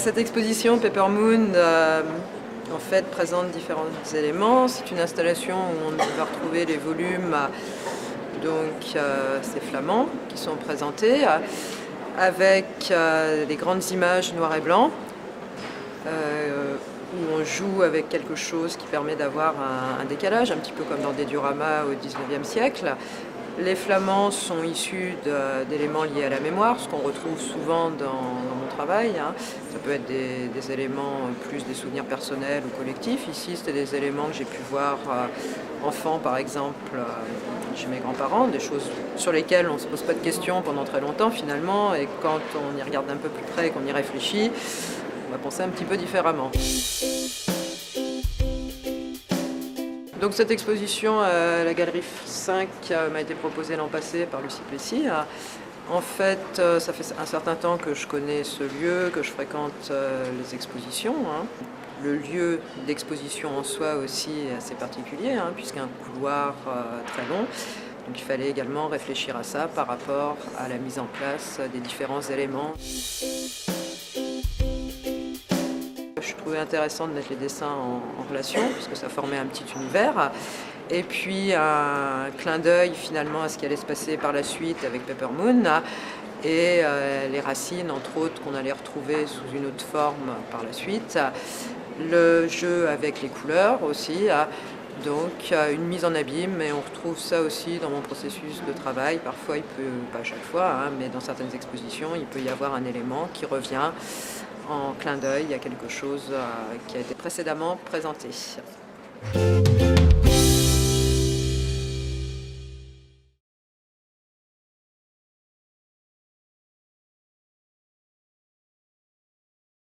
Cette exposition Paper Moon en fait présente différents éléments. C'est une installation où on va retrouver les volumes, donc ces flamants qui sont présentés avec des grandes images noir et blanc où on joue avec quelque chose qui permet d'avoir un décalage, un petit peu comme dans des dioramas au XIXe siècle. Les flamants sont issus d'éléments liés à la mémoire, ce qu'on retrouve souvent dans mon travail. Ça peut être des éléments plus des souvenirs personnels ou collectifs. Ici, c'était des éléments que j'ai pu voir enfant, par exemple, chez mes grands-parents, des choses sur lesquelles on ne se pose pas de questions pendant très longtemps finalement, et quand on y regarde un peu plus près et qu'on y réfléchit, on va penser un petit peu différemment. Donc cette exposition à la Galerie 5 m'a été proposée l'an passé par Lucie Plessis. En fait, ça fait un certain temps que je connais ce lieu, que je fréquente les expositions. Le lieu d'exposition en soi aussi est assez particulier, puisqu'il y a un couloir très long. Donc il fallait également réfléchir à ça par rapport à la mise en place des différents éléments. Je trouvais intéressant de mettre les dessins en relation, puisque ça formait un petit univers. Et puis un clin d'œil finalement à ce qui allait se passer par la suite avec Paper Moon. Et les racines, entre autres, qu'on allait retrouver sous une autre forme par la suite. Le jeu avec les couleurs aussi. Donc une mise en abîme, et on retrouve ça aussi dans mon processus de travail. Parfois, il peut, pas à chaque fois, mais dans certaines expositions, il peut y avoir un élément qui revient en clin d'œil à quelque chose qui a été précédemment présenté.